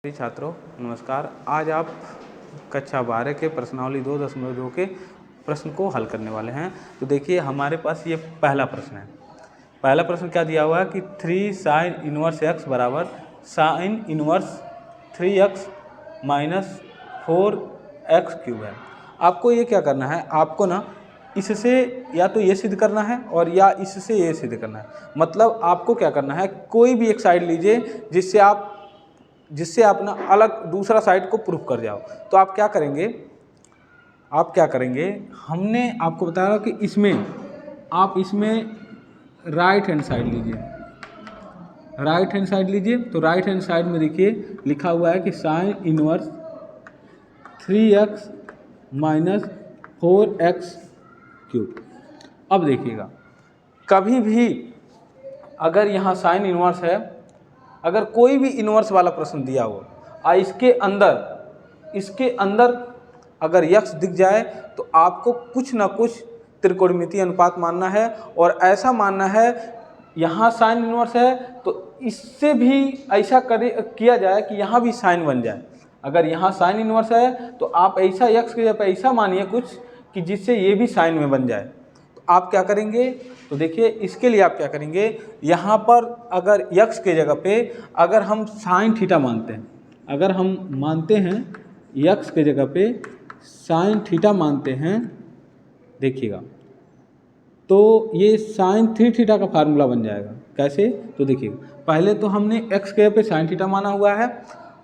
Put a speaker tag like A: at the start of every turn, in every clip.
A: छात्रों नमस्कार। आज आप कक्षा 12 के प्रश्नावली 2.2 के प्रश्न को हल करने वाले हैं। तो देखिए हमारे पास ये पहला प्रश्न है। पहला प्रश्न क्या दिया हुआ है कि 3 sin इनवर्स x बराबर sin inverse 3x minus 4x cube है। आपको ये क्या करना है, आपको ना इससे या तो ये सिद्ध करना है और या इससे ये सिद्ध करना है। मतलब आपको क्या करना है, कोई भी एक साइड लीजिए जिससे आप ना अलग दूसरा साइड को प्रूफ कर जाओ। तो आप क्या करेंगे, हमने आपको बताया कि इसमें राइट हैंड साइड लीजिए। तो राइट हैंड साइड में देखिए लिखा हुआ है कि sine inverse 3x minus 4x cube. अब देखिएगा, कभी भी अगर यहाँ साइन इनवर्स है, अगर कोई भी इनवर्स वाला प्रश्न दिया हो और इसके अंदर अगर यक्स दिख जाए तो आपको कुछ ना कुछ त्रिकोणमितीय अनुपात मानना है और ऐसा मानना है यहाँ साइन इनवर्स है तो इससे भी ऐसा किया जाए कि यहाँ भी साइन बन जाए। अगर यहाँ साइन इनवर्स है तो आप ऐसा यक्स के जगह पे ऐसा मानिए कुछ कि जिससे ये भी साइन में बन जाए। तो आप क्या करेंगे, तो देखिए इसके लिए आप क्या करेंगे, यहाँ पर अगर यक्स के जगह पे अगर हम साइन थीटा मानते हैं, अगर हम मानते हैं यक्स के जगह पे साइन थीटा मानते हैं, देखिएगा तो ये साइन 3 थीटा का फार्मूला बन जाएगा। कैसे, तो देखिएगा पहले तो हमने एक्स के जगह पे साइन थीटा माना हुआ है,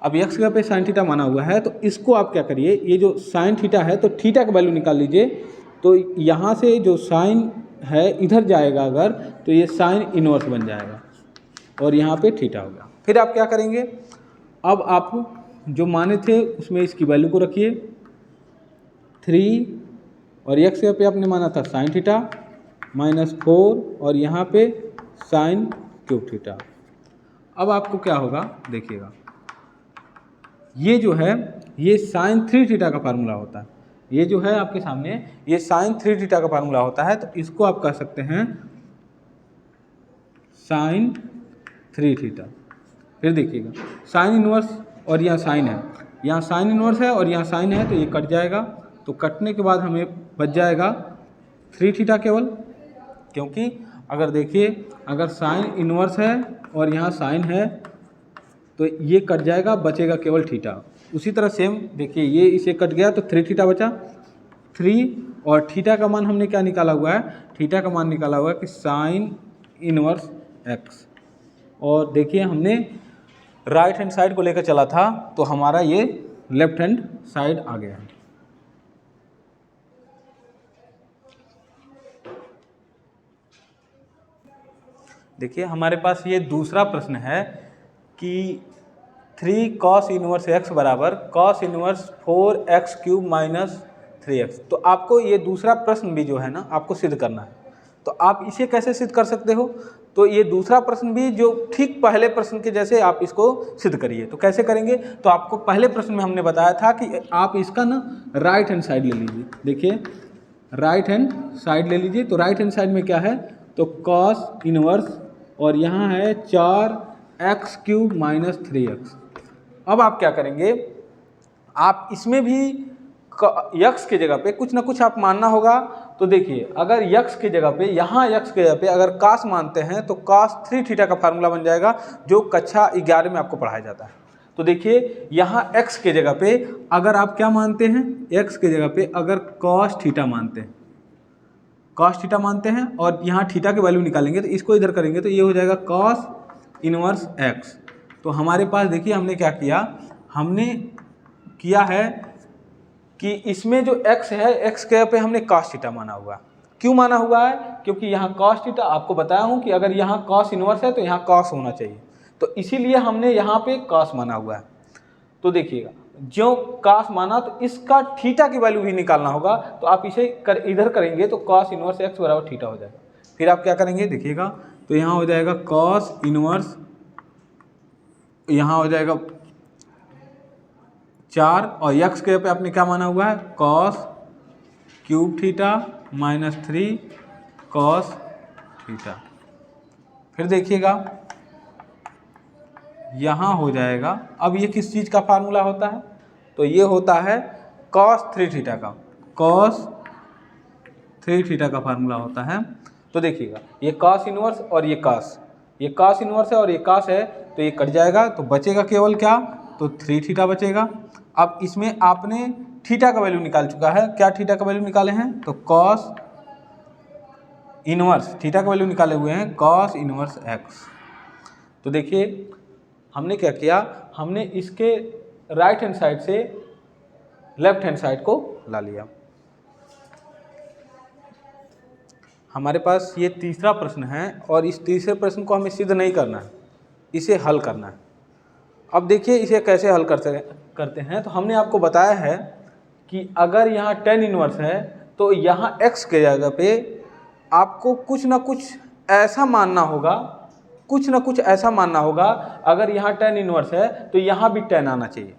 A: अब एक्स के जगह पे साइन थीटा माना हुआ है तो इसको आप क्या करिए, ये जो साइन थीटा है तो थीटा का वैल्यू निकाल लीजिए। तो यहाँ से जो साइन है इधर जाएगा अगर, तो ये साइन इनवर्स बन जाएगा और यहाँ पे थीटा हो गया। फिर आप क्या करेंगे, अब आप जो माने थे उसमें इसकी वैल्यू को रखिए 3 और एक्स पे आपने माना था साइन थीटा माइनस 4 और यहाँ पे साइन क्यूब थीटा। अब आपको क्या होगा, देखिएगा ये जो है ये साइन 3 थीटा का फार्मूला होता है, ये जो है आपके सामने ये साइन 3 थीटा का फार्मूला होता है। तो इसको आप कह सकते हैं साइन 3 थीटा। फिर देखिएगा साइन इनवर्स और यहाँ साइन है, यहाँ साइन इनवर्स है और यहाँ साइन है तो ये कट जाएगा। तो कटने के बाद हमें बच जाएगा 3 थीटा केवल, क्योंकि अगर देखिए अगर साइन इनवर्स है और यहाँ साइन है तो ये कट जाएगा, बचेगा केवल थीटा। उसी तरह सेम देखिए ये इसे कट गया तो 3 थीटा बचा 3 और थीटा का मान हमने क्या निकाला हुआ है, थीटा का मान निकाला हुआ है कि साइन इनवर्स एक्स। और देखिए हमने राइट हैंड साइड को लेकर चला था तो हमारा ये लेफ्ट हैंड साइड आ गया है। देखिए हमारे पास ये दूसरा प्रश्न है कि 3 cos इनवर्स x बराबर cos inverse 4x cube minus 3x। तो आपको ये दूसरा प्रश्न भी जो है ना आपको सिद्ध करना है। तो आप इसे कैसे सिद्ध कर सकते हो, तो ये दूसरा प्रश्न भी जो ठीक पहले प्रश्न के जैसे आप इसको सिद्ध करिए। तो कैसे करेंगे, तो आपको पहले प्रश्न में हमने बताया था कि आप इसका ना राइट हैंड साइड ले लीजिए। देखिए राइट हैंड साइड ले लीजिए। तो राइट हैंड साइड में क्या है, तो cos इनवर्स और यहाँ है 4x क्यूब माइनस 3x। अब आप क्या करेंगे, आप इसमें भी यक्स के जगह पे कुछ ना कुछ आप मानना होगा। तो देखिए अगर यक्स के जगह पे यहाँ यक्स के जगह पे अगर cos मानते हैं तो cos 3 थीटा का फार्मूला बन जाएगा जो कक्षा 11 में आपको पढ़ाया जाता है। तो देखिए यहाँ x के जगह पे अगर आप क्या मानते हैं, x के जगह पे अगर cos थीटा मानते हैं और यहाँ थीटा की वैल्यू निकालेंगे तो इसको इधर करेंगे तो ये हो जाएगा cos इनवर्स x। तो हमारे पास देखिए हमने क्या किया, हमने किया है कि इसमें जो x है x के पे हमने cos थीटा माना हुआ है। क्यों माना हुआ है, क्योंकि यहाँ cos थीटा आपको बताया हूँ कि अगर यहाँ cos इनवर्स है तो यहाँ cos होना चाहिए, तो इसीलिए हमने यहाँ पे cos माना हुआ है। तो देखिएगा जो cos माना तो इसका थीटा की वैल्यू भी निकालना होगा। तो आप इसे इधर करेंगे तो cos इनवर्स x बराबर थीटा हो जाएगा। फिर आप क्या करेंगे, देखिएगा तो यहाँ हो जाएगा cos इनवर्स, यहाँ हो जाएगा 4 और x के पे आपने क्या माना हुआ है cos cube theta minus 3 cos theta. फिर देखिएगा यहाँ हो जाएगा। अब ये किस चीज़ का फार्मूला होता है? तो ये होता है cos 3 थीटा का, cos 3 थीटा का फार्मूला होता है। तो देखिएगा ये cos इनवर्स और ये cos इनवर्स है और ये cos है, तो ये कट जाएगा, तो बचेगा केवल क्या? तो 3 थीटा बचेगा। अब इसमें आपने थीटा का वैल्यू निकाल चुका है, क्या थीटा का वैल्यू निकाले हैं? तो cos इनवर्स थीटा का वैल्यू निकाले हुए हैं cos इनवर्स x। तो देखिए हमने क्या किया, हमने इसके राइट हैंड साइड से लेफ्ट हैंड साइड को ला लिया। हमारे पास ये तीसरा प्रश्न है और इस तीसरे प्रश्न को हमें सिद्ध नहीं करना है, इसे हल करना है। अब देखिए इसे कैसे हल करते हैं। तो हमने आपको बताया है कि अगर यहाँ tan इनवर्स है तो यहाँ x के जगह पे आपको कुछ ना कुछ ऐसा मानना होगा, अगर यहाँ tan इनवर्स है तो यहाँ भी tan आना चाहिए,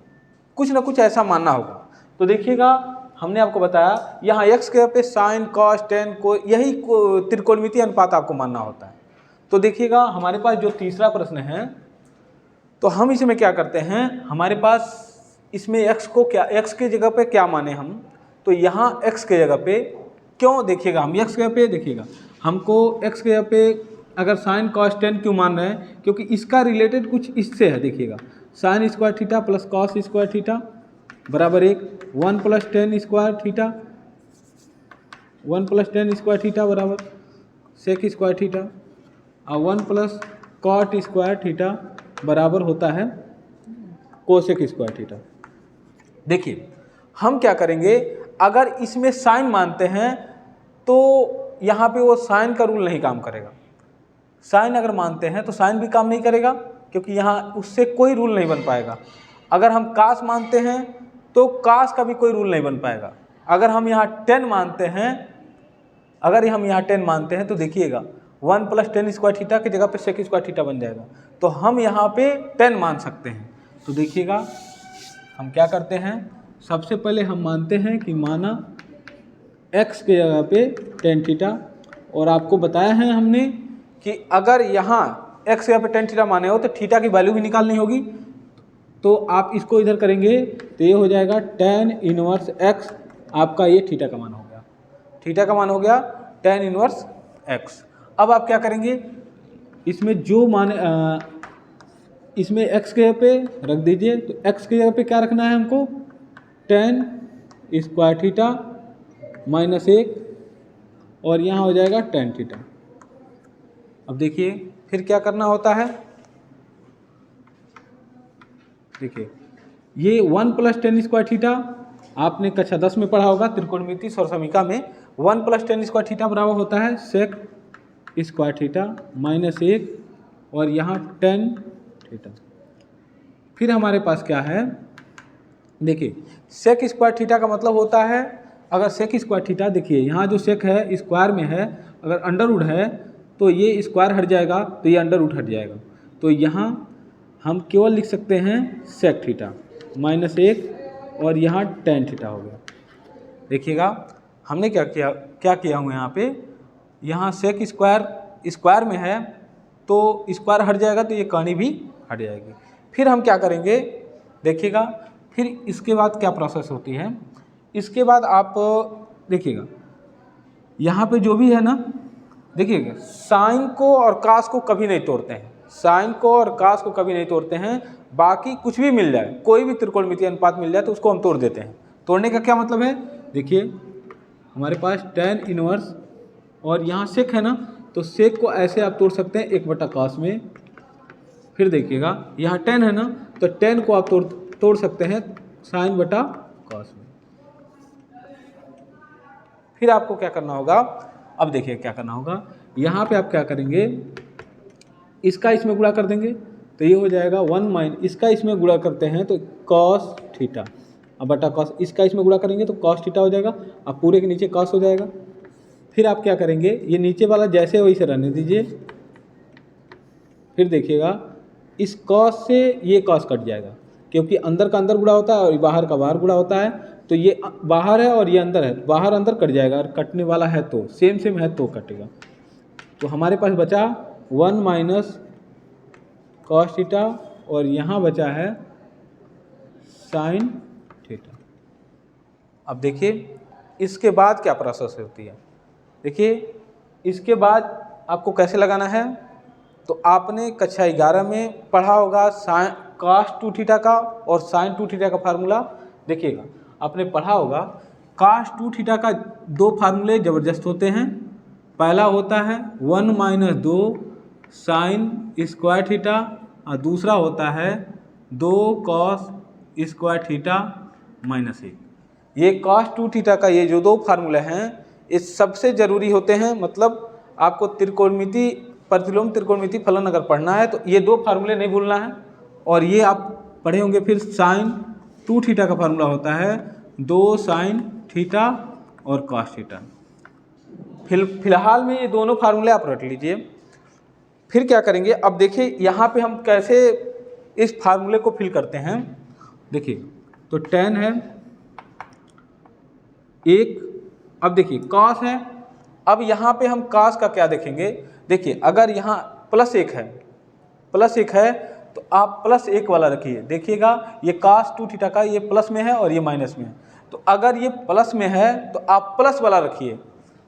A: कुछ ना कुछ ऐसा मानना होगा। तो देखिएगा हमने आपको बताया यहाँ x के पे साइन कॉस टेन को, यही त्रिकोणमितीय अनुपात आपको मानना होता है। तो देखिएगा हमारे पास जो तीसरा प्रश्न है, तो हम इसमें क्या करते हैं, हमारे पास इसमें x के जगह पे क्या माने हम, तो यहाँ x के जगह पे क्यों, देखिएगा हम x के जगह पे, देखिएगा हमको x के जगह पे अगर साइन कॉस टेन क्यों मान रहे हैं, क्योंकि इसका रिलेटेड कुछ इससे है। देखिएगा sine square theta plus cos square theta बराबर 1 प्लस टेन स्क्वायर थीटा बराबर सेक स्क्वायर थीटा और 1 प्लस कॉट स्क्वायर थीटा बराबर होता है कोसेक स्क्वायर थीटा। देखिए हम क्या करेंगे, अगर इसमें साइन मानते हैं तो यहाँ पे वो साइन का रूल नहीं काम करेगा। साइन अगर मानते हैं तो साइन भी काम नहीं करेगा, क्योंकि यहाँ उससे कोई रूल नहीं बन पाएगा। अगर हम कास मानते हैं तो कास का भी कोई रूल नहीं बन पाएगा। अगर हम यहाँ टेन मानते हैं तो देखिएगा 1 प्लस टेन स्क्वायर थीटा की जगह पे सेक स्क्वायर थीटा बन जाएगा, तो हम यहाँ पे 10 मान सकते हैं। तो देखिएगा हम क्या करते हैं, सबसे पहले हम मानते हैं कि माना x के जगह पे टेन थीटा, और आपको बताया है हमने कि अगर यहाँ x के जगह पे टेन थीटा माने हो तो थीटा की वैल्यू भी निकालनी होगी। तो आप इसको इधर करेंगे तो ये हो जाएगा tan इनवर्स x, आपका ये थीटा का मान हो गया, tan इनवर्स x। अब आप क्या करेंगे, इसमें जो माने इसमें x के जगह पे रख दीजिए, तो x के जगह पे क्या रखना है हमको, tan स्क्वायर थीटा माइनस 1 और यहाँ हो जाएगा tan थीटा। अब देखिए फिर क्या करना होता है, देखिए ये 1 प्लस टेन स्क्वायर थीटा आपने कक्षा 10 में पढ़ा होगा त्रिकोणमिति सौरसमीका में, 1 प्लस टेन स्क्वायर थीटा बराबर होता है सेक स्क्वायर थीटा माइनस 1 और यहाँ tan थीटा। फिर हमारे पास क्या है, देखिए सेक स्क्वायर थीटा का मतलब होता है, अगर सेक स्क्वायर थीटा, देखिए यहाँ जो सेक है स्क्वायर में है, अगर अंडर रूट है तो ये स्क्वायर हट जाएगा तो ये अंडर रूट हट जाएगा, तो यहाँ हम केवल लिख सकते हैं सेक थीटा माइनस 1 और यहाँ tan थीटा हो गया। देखिएगा हमने क्या किया हूँ यहाँ पे, यहाँ सेक स्क्वायर में है तो स्क्वायर हट जाएगा तो ये कहानी भी हट जाएगी। फिर हम क्या करेंगे, देखिएगा फिर इसके बाद क्या प्रोसेस होती है, इसके बाद आप देखिएगा यहाँ पे जो भी है ना, देखिएगा साइन को और कास को कभी नहीं तोड़ते हैं, बाकी कुछ भी मिल जाए, कोई भी त्रिकोणमितीय अनुपात मिल जाए तो उसको हम तोड़ देते हैं। तोड़ने का क्या मतलब है, देखिए हमारे पास tan इनवर्स और यहाँ सेक है ना, तो सेक को ऐसे आप तोड़ सकते हैं 1/cos में। फिर देखिएगा यहाँ tan है ना, तो tan को आप तोड़ सकते हैं sin/cos में। फिर आपको क्या करना होगा, अब देखिए क्या करना होगा, यहाँ पे आप क्या करेंगे, इसका इसमें गुणा कर देंगे तो ये हो जाएगा 1 इसका इसमें गुणा करते हैं तो cos थीटा अब बटा cos, इसका इसमें गुणा करेंगे तो cos थीटा हो जाएगा, अब पूरे के नीचे cos हो जाएगा। फिर आप क्या करेंगे, ये नीचे वाला जैसे वैसे रहने दीजिए। फिर देखिएगा इस cos से ये cos कट जाएगा, क्योंकि अंदर का अंदर गुणा होता है और बाहर का बाहर गुणा होता है, तो ये बाहर है और ये अंदर है, बाहर अंदर कट जाएगा, और कटने वाला है तो सेम है तो कटेगा। तो हमारे पास बचा 1 माइनस cos थीटा और यहाँ बचा है साइन थीटा। अब देखिए इसके बाद क्या प्रोसेस होती है। देखिए इसके बाद आपको कैसे लगाना है, तो आपने कक्षा 11 में पढ़ा होगा साइन कॉस 2 थीटा का और साइन 2 थीटा का फार्मूला। देखिएगा आपने पढ़ा होगा कॉस 2 थीटा का दो फार्मूले ज़बरदस्त होते हैं। पहला होता है 1 माइनस 2 साइन स्क्वायर थीटा और दूसरा होता है 2 कॉस स्क्वायर थीटा माइनस 1। ये कॉस 2 थीटा का ये जो दो फार्मूले हैं ये सबसे ज़रूरी होते हैं। मतलब आपको त्रिकोणमिति प्रतिलोम त्रिकोणमिति फलन अगर पढ़ना है तो ये दो फार्मूले नहीं भूलना है। और ये आप पढ़े होंगे। फिर साइन 2 थीटा का फार्मूला होता है 2 साइन थीटा और कॉस थीटा। फिलहाल में ये दोनों फार्मूले आप रट लीजिए। फिर क्या करेंगे, अब देखिए यहाँ पे हम कैसे इस फार्मूले को फिल करते हैं। देखिए तो tan है 1, अब देखिए cos है। अब यहाँ पे हम cos का क्या देखेंगे। देखिए अगर यहाँ +1 है तो आप +1 वाला रखिए। देखिएगा ये cos 2 थीटा का ये प्लस में है और ये माइनस में है। तो अगर ये प्लस में है तो आप प्लस वाला रखिए,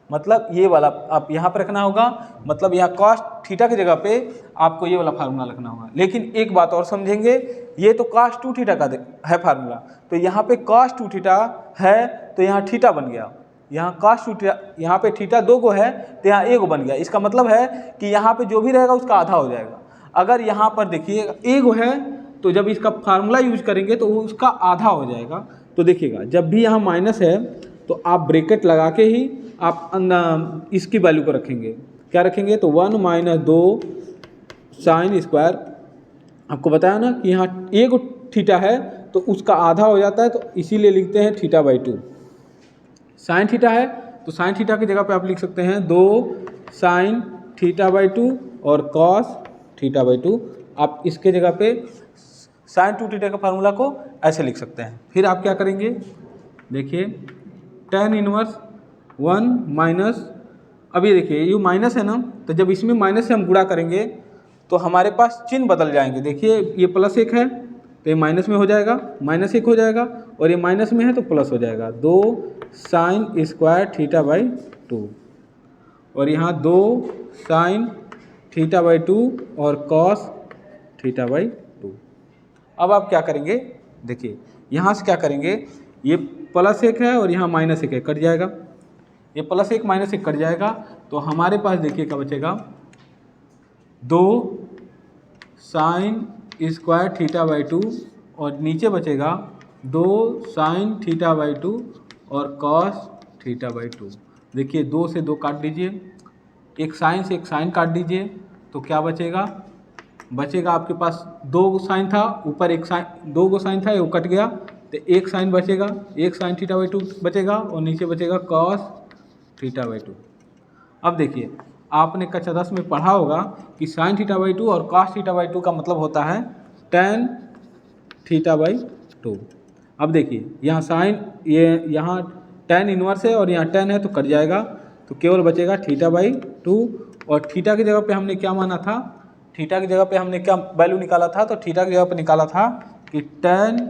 A: मतलब ये वाला आप यहाँ पर रखना होगा। मतलब यहाँ cos थीटा की जगह पे आपको ये वाला फार्मूला रखना होगा। लेकिन एक बात और समझेंगे, ये तो cos 2 थीटा का है फार्मूला, तो यहाँ पे cos 2 थीटा है तो यहाँ थीटा बन गया। यहाँ cos 2 थीटा, यहाँ पे थीटा 2 को है तो यहाँ 1 बन गया। इसका मतलब है कि यहाँ पे जो भी रहेगा उसका आधा हो जाएगा। अगर यहाँ पर देखिए 1 है तो जब इसका फार्मूला यूज करेंगे तो उसका आधा हो जाएगा। तो देखिएगा जब भी यहाँ माइनस है तो आप ब्रैकेट लगा के ही आप इसकी वैल्यू को रखेंगे। क्या रखेंगे, तो 1 माइनस 2 साइन स्क्वायर। आपको बताया ना कि यहाँ 1 थीटा है तो उसका आधा हो जाता है, तो इसीलिए लिखते हैं θ/2। साइन थीटा है तो साइन थीटा की जगह पे आप लिख सकते हैं 2 साइन θ/2 और कॉस θ/2। आप इसके जगह पे साइन 2 थीटा का फार्मूला को ऐसे लिख सकते हैं। फिर आप क्या करेंगे, देखिए tan इनवर्स 1 माइनस, अभी देखिए ये माइनस है ना, तो जब इसमें माइनस से हम गुणा करेंगे तो हमारे पास चिन्ह बदल जाएंगे। देखिए ये +1 है तो ये माइनस में हो जाएगा, -1 हो जाएगा, और ये माइनस में है तो प्लस हो जाएगा। 2 साइन स्क्वायर θ/2 और यहाँ 2 साइन θ/2 और कॉस θ/2। अब आप क्या करेंगे, देखिए यहाँ से क्या करेंगे, ये +1 है और यहाँ -1 है, कट जाएगा। ये +1 -1 कट जाएगा तो हमारे पास देखिए क्या बचेगा, 2 साइन स्क्वायर θ/2 और नीचे बचेगा 2 साइन θ/2 और कॉस θ/2। देखिए 2 से 2 काट दीजिए, एक साइन से एक साइन काट दीजिए, तो क्या बचेगा, बचेगा आपके पास 2 साइन था, ऊपर एक साइन, 2 साइन था, वो कट गया तो एक साइन बचेगा, एक साइन θ/2 बचेगा और नीचे बचेगा कॉस θ/2। अब देखिए आपने कक्षा 10 में पढ़ा होगा कि साइन θ/2 और कॉस θ/2 का मतलब होता है tan θ/2। अब देखिए यहाँ साइन, ये यहाँ tan इनवर्स है और यहाँ tan है तो कट जाएगा, तो केवल बचेगा θ/2। और थीटा की जगह पे हमने क्या माना था, थीटा की जगह पे हमने क्या वैल्यू निकाला था, तो थीटा की जगह पे निकाला था कि tan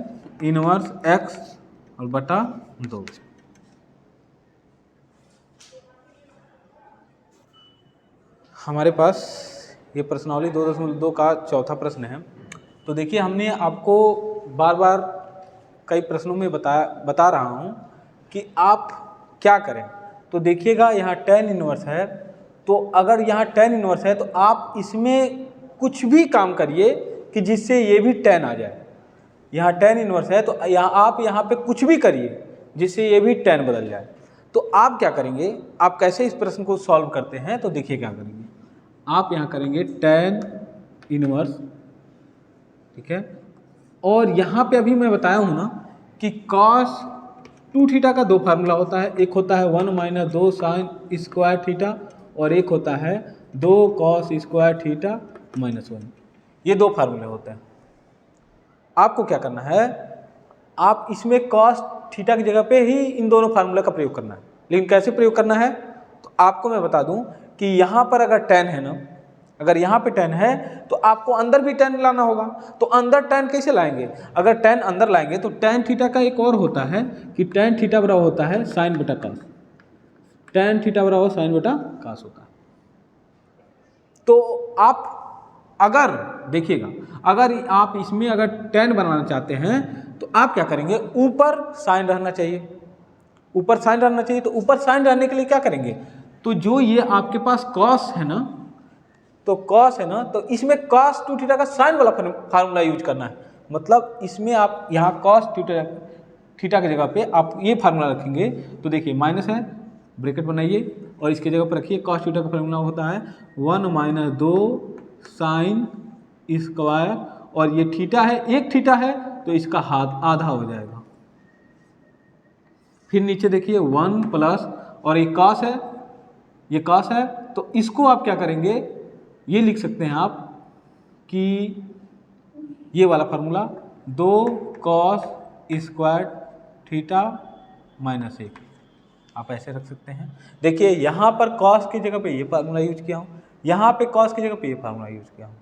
A: इनवर्स x और बटा 2। हमारे पास ये प्रश्नावली 2.2 का चौथा प्रश्न है। तो देखिए हमने आपको बार बार कई प्रश्नों में बता रहा हूँ कि आप क्या करें। तो देखिएगा यहाँ tan इनवर्स है, तो अगर यहाँ tan इनवर्स है तो आप इसमें कुछ भी काम करिए कि जिससे ये भी tan आ जाए। यहाँ tan इनवर्स है तो आप यहाँ पे कुछ भी करिए जिससे ये भी tan बदल जाए। तो आप क्या करेंगे, आप कैसे इस प्रश्न को सॉल्व करते हैं, तो देखिए क्या करेंगे, आप यहाँ करेंगे tan इनवर्स, ठीक है। और यहाँ पे अभी मैं बताया हूँ ना कि cos 2 थीटा का दो फार्मूला होता है, एक होता है 1 माइनस 2 साइन स्क्वायर थीटा और एक होता है 2 कॉस स्क्वायर थीटा -1। ये दो फार्मूले होते हैं। आपको क्या करना है, आप इसमें cos थीटा की जगह पे ही इन दोनों फार्मूले का प्रयोग करना है। लेकिन कैसे प्रयोग करना है, तो आपको मैं बता दूं कि यहाँ पर अगर tan है ना, अगर यहाँ पे 10 है तो आपको अंदर भी 10 लाना होगा। तो अंदर 10 कैसे लाएंगे? अगर 10 अंदर लाएंगे तो tan थीटा का एक और होता है कि tan थीटा बराबर होता है साइन बटा कॉस। tan थीटा बराबर साइन बटा कॉस होता है। तो आप अगर देखिएगा, अगर आप इसमें अगर tan बनाना चाहते हैं तो आप क्या करेंगे, ऊपर साइन रहना चाहिए, ऊपर साइन रहना चाहिए। तो ऊपर साइन रहने के लिए क्या करेंगे, तो जो ये आपके पास कॉस है ना, तो कॉस है ना, तो इसमें cos 2 थीटा का साइन वाला फार्मूला यूज करना है। मतलब इसमें आप यहाँ cos थीटा की जगह पे आप ये फार्मूला रखेंगे। तो देखिए माइनस है, ब्रैकेट बनाइए और इसके जगह पर रखिए cos थीटा का फार्मूला होता है 1 - 2 साइन स्क्वायर, और ये थीटा है, एक थीटा है तो इसका हाथ आधा हो जाएगा। फिर नीचे देखिए 1 प्लस, और ये cos है, ये cos है, तो इसको आप क्या करेंगे, ये लिख सकते हैं आप कि ये वाला formula 2 cos square theta minus 1, आप ऐसे रख सकते हैं। देखिए यहाँ पर cos की जगह पे ये फार्मूला यूज किया हूँ, यहाँ पे cos की जगह पे ये फार्मूला यूज किया हूँ।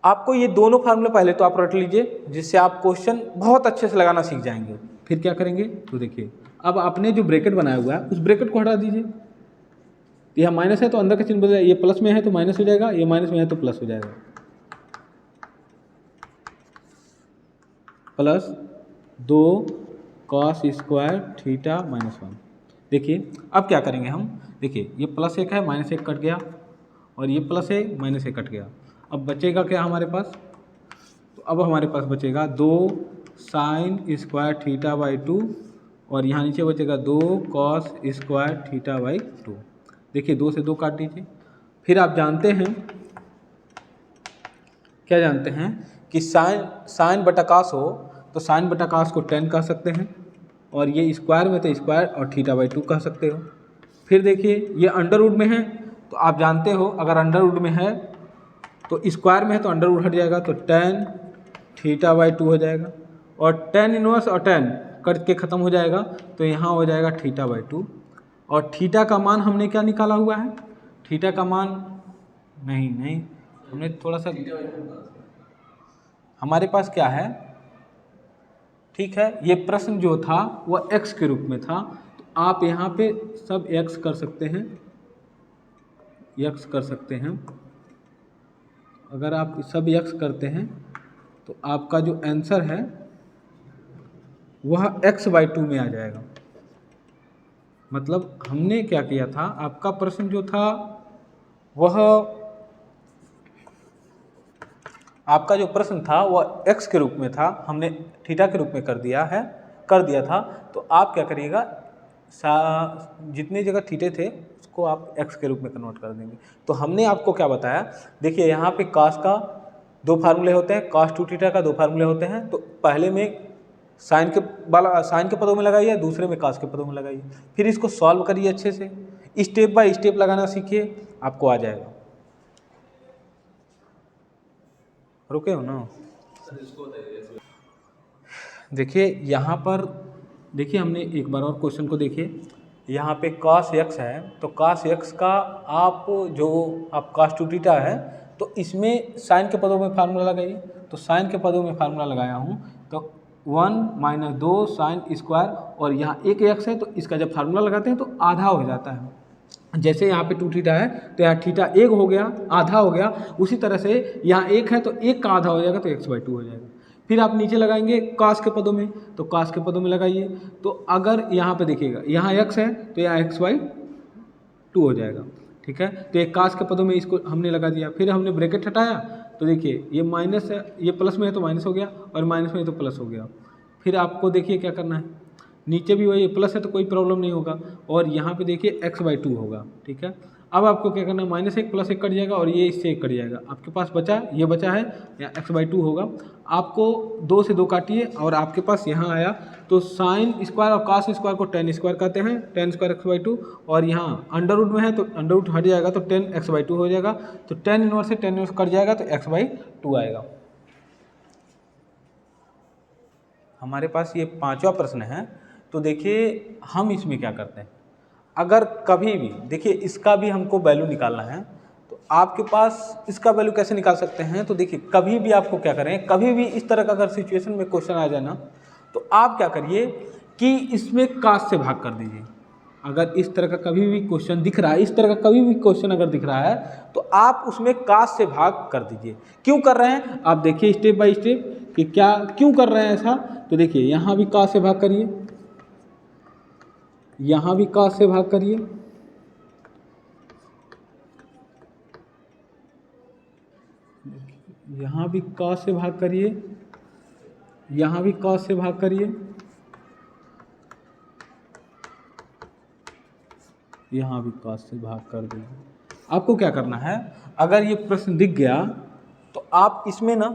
A: आपको ये दोनों फार्मूले पहले तो आप रट लीजिए, जिससे आप क्वेश्चन बहुत अच्छे से लगाना सीख जाएंगे। फिर क्या करेंगे, तो देखिए अब आपने जो ब्रैकेट बनाया हुआ है उस ब्रैकेट को हटा दीजिए। यह माइनस है तो अंदर का चिन्ह बदल जाएगा, ये प्लस में है तो माइनस हो जाएगा, ये माइनस में है तो प्लस हो जाएगा। Plus 2 cos square theta minus 1। देखिए अब क्या करेंगे हम, देखिए ये प्लस 1 है, माइनस 1 कट गया, और ये प्लस है, माइनस 1 कट गया। अब बचेगा क्या हमारे पास, तो अब हमारे पास बचेगा 2 साइन स्क्वायर थीटा बाई 2, और यहाँ नीचे बचेगा 2 cos स्क्वायर थीटा बाई 2। देखिए 2 से 2 काट दीजिए। फिर आप जानते हैं, क्या जानते हैं कि साइन बटा cos हो तो साइन बटा cos को tan कह सकते हैं, और ये स्क्वायर में तो स्क्वायर और थीटा बाई 2 कह सकते हो। फिर देखिए ये अंडर रूट में है तो आप जानते हो अगर अंडर रूट में है तो स्क्वायर में है तो अंडर रूट हट जाएगा, तो tan थीटा बाई 2 हो जाएगा, और tan इनवर्स और tan कट के ख़त्म हो जाएगा, तो यहाँ हो जाएगा थीटा बाई 2। और थीटा का मान हमने क्या निकाला हुआ है, थीटा का मान नहीं हमने थोड़ा सा, हमारे पास क्या है, ठीक है, ये प्रश्न जो था वह x के रूप में था, तो आप यहाँ पे सब x कर सकते हैं, x कर सकते हैं। अगर आप सब x करते हैं तो आपका जो आंसर है वह x/2 में आ जाएगा। मतलब हमने क्या किया था, आपका प्रश्न जो था वह, आपका जो प्रश्न था वह x के रूप में था, हमने थीटा के रूप में कर दिया था। तो आप क्या करिएगा, जितने जगह थीटे थे उसको आप x के रूप में कन्वर्ट कर देंगे। तो हमने आपको क्या बताया, देखिए यहाँ पे cos का 2 फार्मूले होते हैं, cos 2 थीटा का 2 फार्मूले होते हैं। तो पहले में साइन के पदों में लगाइए, दूसरे में cos के पदों में लगाइए, फिर इसको सॉल्व करिए अच्छे से, स्टेप बाय स्टेप लगाना सीखिए, आपको आ जाएगा। रुके हो ना, देखिए यहाँ पर देखिए हमने एक बार और क्वेश्चन को देखिए, यहाँ पे cos x है तो cos x का आप cos 2 थीटा है तो इसमें साइन के पदों में फार्मूला लगाइए। तो साइन के पदों में फार्मूला लगाया हूँ तो 1 - 2 साइन स्क्वायर, और यहाँ एक x है तो इसका जब फार्मूला लगाते हैं तो आधा हो जाता है। जैसे यहाँ पे 2 थीटा है तो यहाँ थीटा 1 हो गया, आधा हो गया, उसी तरह से यहाँ 1 है तो 1 का आधा हो जाएगा तो x/2 हो जाएगा। फिर आप नीचे लगाएंगे cos के पदों में, तो cos के पदों में लगाइए। तो अगर यहाँ पे देखिएगा यहाँ x है तो यहाँ x/2 हो जाएगा, ठीक है। तो एक cos के पदों में इसको हमने लगा दिया, फिर हमने ब्रैकेट हटाया तो देखिए ये माइनस है, ये प्लस में है तो माइनस हो गया, और माइनस में है तो प्लस हो गया। फिर आपको देखिए क्या करना है, नीचे भी वही प्लस है तो कोई प्रॉब्लम नहीं होगा, और यहाँ पे देखिए x/2 होगा, ठीक है। अब आपको क्या करना है, -1 + 1 कट जाएगा और ये इससे 1 कट जाएगा, आपके पास बचा ये बचा है या x/2 होगा। आपको 2 से 2 काटिए और आपके पास यहाँ आया तो साइन स्क्वायर और cos स्क्वायर को tan स्क्वायर कहते हैं, tan स्क्वायर x/2, और यहाँ अंडर रूट में है तो अंडर रूट हट जाएगा तो tan x/2 हो जाएगा। तो tan इनवर्स से tan इनवर्स कट जाएगा तो x/2 आएगा। हमारे पास ये 5वां प्रश्न है। तो देखिए हम इसमें क्या करते हैं, अगर कभी भी देखिए इसका भी हमको वैल्यू निकालना है, तो आपके पास इसका वैल्यू कैसे निकाल सकते हैं, तो देखिए कभी भी आपको क्या करें, कभी भी इस तरह का अगर सिचुएशन में क्वेश्चन आ जाए ना, तो आप क्या करिए कि इसमें काश से भाग कर दीजिए। अगर इस तरह का कभी भी क्वेश्चन दिख रहा है, इस तरह का कभी भी क्वेश्चन अगर दिख रहा है, तो आप उसमें काश से भाग कर दीजिए। क्यों कर रहे हैं आप देखिए स्टेप बाय स्टेप कि क्या क्यों कर रहे हैं ऐसा। तो देखिए यहाँ भी काश से भाग करिए, यहाँ भी काश से भाग करिए, यहाँ भी काश से भाग करिए, यहाँ भी काश से भाग करिए, यहाँ भी काश से भाग कर दीजिए। आपको क्या करना है, अगर ये प्रश्न दिख गया तो आप इसमें ना,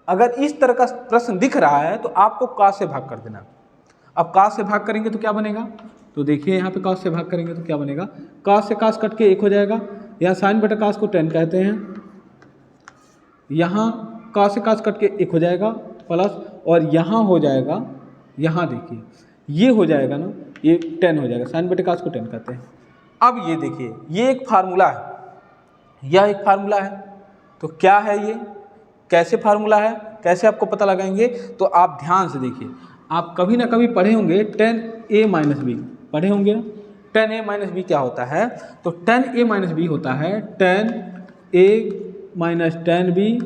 A: अगर इस तरह का प्रश्न दिख रहा है तो आपको काश से भाग कर देना। अब काश से भाग करेंगे तो क्या बनेगा, तो देखिए यहाँ पे काश से भाग करेंगे तो क्या बनेगा, काश से काश कट के 1 हो जाएगा, यहाँ साइन बटा काश को 10 कहते हैं, यहाँ काश से काश कट के 1 हो जाएगा प्लस, और यहाँ हो जाएगा, यहाँ देखिए ये हो जाएगा ना, ये 10 हो जाएगा, साइन बटे काश को 10 कहते हैं। अब ये देखिए ये एक फार्मूला है, यह एक फार्मूला है, तो क्या है ये, कैसे फार्मूला है, कैसे आपको पता लगाएंगे, तो आप ध्यान से देखिए। आप कभी ना कभी पढ़े होंगे 10a माइनस बी, पढ़े होंगे ना। 10a माइनस बी क्या होता है, तो 10a माइनस बी होता है 10a माइनस 10b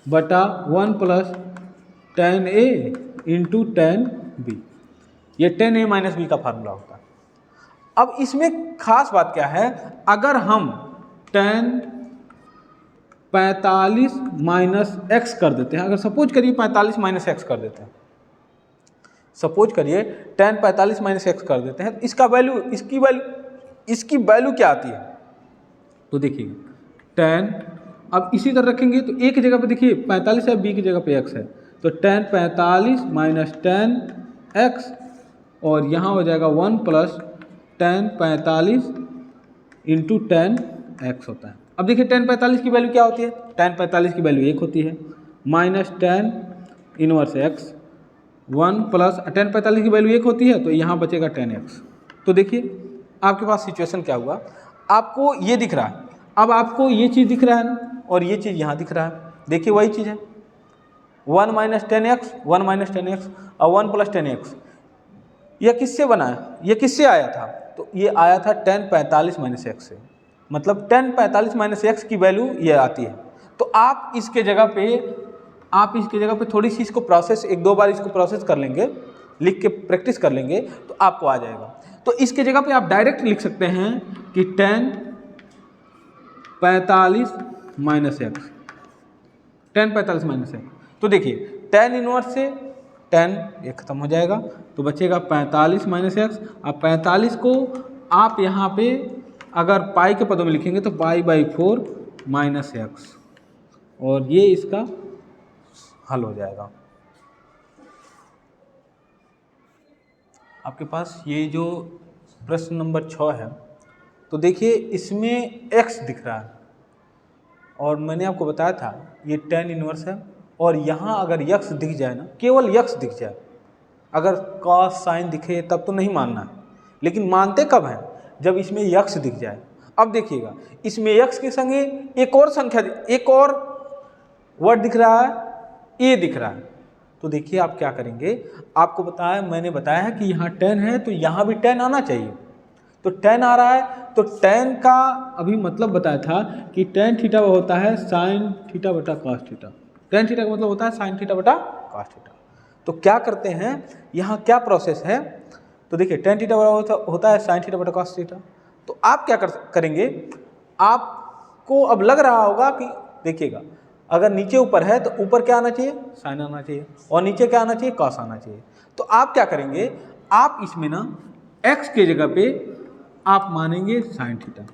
A: बटा 1 प्लस 10a इंटू 10b। ये 10a माइनस बी का फार्मूला होता है। अब इसमें खास बात क्या है, अगर हम 45 माइनस एक्स कर देते हैं, अगर सपोज करिए 45 माइनस एक्स कर देते हैं, सपोज करिए 10 45 माइनस एक्स कर देते हैं, तो इसका वैल्यू, इसकी वैल्यू क्या आती है, तो देखिए 10, अब इसी तरह रखेंगे तो एक जगह पे देखिए 45 है, बी की जगह पे एक्स है, तो 10 45 माइनस 10 एक्स, और यहाँ हो जाएगा 1 प्लस 10 45 इंटू 10 एक्स होता है। अब देखिए 10 45 की वैल्यू क्या होती है, 10 45 की वैल्यू 1 होती है, माइनस 10 इनवर्स एक्स, 1 प्लस 10 45 की वैल्यू 1 होती है, तो यहाँ बचेगा 10x। तो देखिए आपके पास सिचुएशन क्या हुआ, आपको ये दिख रहा है, अब आपको ये चीज़ दिख रहा है ना, और ये चीज़ यहाँ दिख रहा है, देखिए वही चीज़ है, 1 माइनस 10x 1 माइनस 10x और 1 प्लस 10x। यह किससे बना है, ये किससे आया था, तो ये आया था 10 45 माइनस एक्स से, मतलब 10 45 माइनस एक्स की वैल्यू ये आती है। तो आप इसके जगह पे थोड़ी सी इसको प्रोसेस, 1-2 बार इसको प्रोसेस कर लेंगे, लिख के प्रैक्टिस कर लेंगे, तो आपको आ जाएगा। तो इसके जगह पे आप डायरेक्ट लिख सकते हैं कि 10 45 माइनस एक्स, 10 45 माइनस एक्स। तो देखिए 10 इनवर्स से 10 ये खत्म हो जाएगा, तो बचेगा 45 माइनस एक्स। अब 45 को आप यहाँ पे अगर पाई के पदों में लिखेंगे तो पाई बाई 4 माइनस एक्स, और ये इसका हल हो जाएगा। आपके पास ये जो प्रश्न नंबर 6 है, तो देखिए इसमें x दिख रहा है, और मैंने आपको बताया था ये 10 इनवर्स है, और यहाँ अगर x दिख जाए ना, केवल x दिख जाए, अगर cos साइन दिखे तब तो नहीं मानना है, लेकिन मानते कब हैं, जब इसमें x दिख जाए। अब देखिएगा इसमें x के संगे एक और संख्या, एक और वर्ड दिख रहा है, a दिख रहा है, तो देखिए आप क्या करेंगे, आपको बताया, मैंने बताया है कि यहाँ 10 है तो यहाँ भी 10 आना चाहिए, तो 10 आ रहा है, तो 10 का अभी मतलब बताया था कि tan थीटा होता है साइन थीटा बटा कॉस थीटा, tan थीटा का मतलब होता है साइन थीटा बटा कॉस थीटा। तो क्या करते हैं, यहाँ क्या प्रोसेस है, तो देखिए tan थीटा होता है साइन थीटा बटा कॉस थीटा। तो आप क्या करेंगे, आपको अब लग रहा होगा कि देखिएगा अगर नीचे ऊपर है तो ऊपर क्या आना चाहिए, साइन आना चाहिए, और नीचे क्या आना चाहिए, कॉस आना चाहिए। तो आप क्या करेंगे, आप इसमें ना x के जगह पे आप मानेंगे साइन थीटा,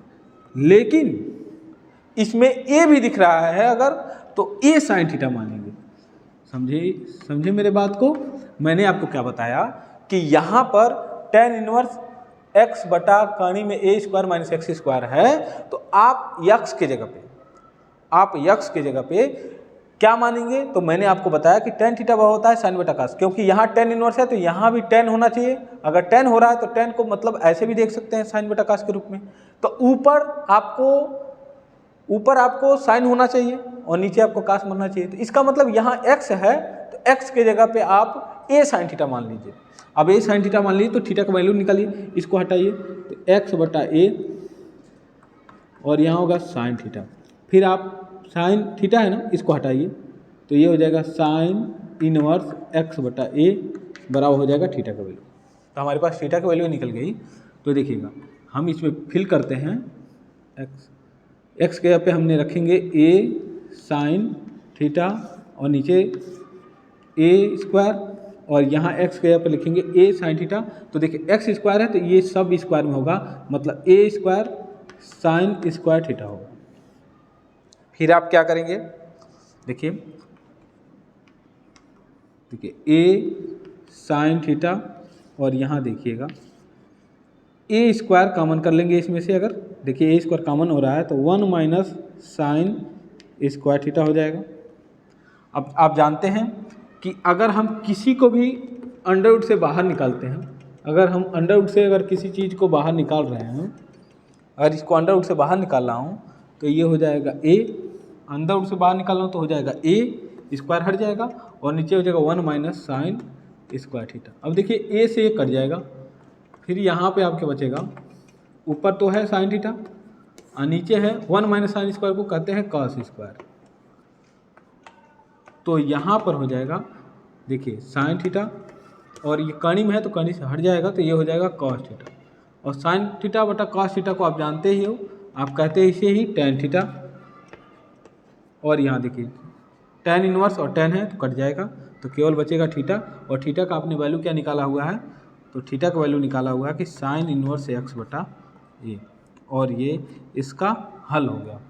A: लेकिन इसमें a भी दिख रहा है अगर, तो a साइन थीटा मानेंगे। समझे मेरे बात को। मैंने आपको क्या बताया कि यहाँ पर tan इनवर्स x बटा कर्ण में a square minus x square है, तो आप x के जगह पे क्या मानेंगे, तो मैंने आपको बताया कि tan थीटा वह होता है साइन बटा कॉस, क्योंकि यहाँ tan इनवर्स है तो यहाँ भी tan होना चाहिए। अगर tan हो रहा है तो tan को मतलब ऐसे भी देख सकते हैं साइन बटा कॉस के रूप में। तो ऊपर आपको ऊपर आपको साइन होना चाहिए और नीचे आपको कास बनना चाहिए। तो इसका मतलब यहाँ x है तो x के जगह पे आप a साइन थीटा मान लीजिए। अब a साइन थीटा मान लीजिए तो थीटा का वैल्यू निकालिए, इसको हटाइए तो x बटा a और यहाँ होगा साइन थीटा। फिर आप साइन थीटा है ना, इसको हटाइए तो ये हो जाएगा साइन इनवर्स x बटा a बराबर हो जाएगा थीटा का वैल्यू। तो हमारे पास थीटा की वैल्यू निकल गई। तो देखिएगा हम इसमें फिल करते हैं x के यहाँ पे हमने रखेंगे a साइन थीटा और नीचे a स्क्वायर और यहाँ x के यहाँ पे लिखेंगे a साइन थीटा। तो देखिए x स्क्वायर है तो ये सब स्क्वायर में होगा, मतलब a square sine square theta होगा। फिर आप क्या करेंगे, देखिए a साइन थीटा और यहाँ देखिएगा a स्क्वायर कॉमन कर लेंगे इसमें से। अगर देखिए a स्क्वायर कॉमन हो रहा है तो 1 माइनस साइन स्क्वायर थीटा हो जाएगा। अब आप जानते हैं कि अगर हम किसी को भी अंडर रूट से बाहर निकालते हैं, अगर हम अंडर रूट से अगर किसी चीज़ को बाहर निकाल रहे हैं, अगर इसको अंडर रूट से बाहर निकाल रहा हूँ तो ये हो जाएगा a, अंडर रूट से बाहर निकाल रहा हूँ तो हो जाएगा a स्क्वायर हट जाएगा और नीचे हो जाएगा 1 माइनस साइन स्क्वायर थीटा। अब देखिए a से ये कट जाएगा, फिर यहाँ पे आपके बचेगा, ऊपर तो है साइन थीटा और नीचे है 1 माइनस साइन स्क्वायर को कहते हैं कॉस स्क्वायर। तो यहाँ पर हो जाएगा देखिए साइन थीटा और ये कणी में है तो कणी से हट जाएगा तो ये हो जाएगा कॉस थीटा। और साइन थीटा बटा कॉस थीटा को आप जानते ही हो, आप कहते हैं इसे ही टेन थीटा। और यहाँ देखिए टेन इनवर्स और टेन है तो कट जाएगा तो केवल बचेगा थीटा। और थीटा का आपने वैल्यू क्या निकाला हुआ है, तो थीटा का वैल्यू निकाला हुआ है कि साइन इनवर्स x बटा a और ये इसका हल हो गया।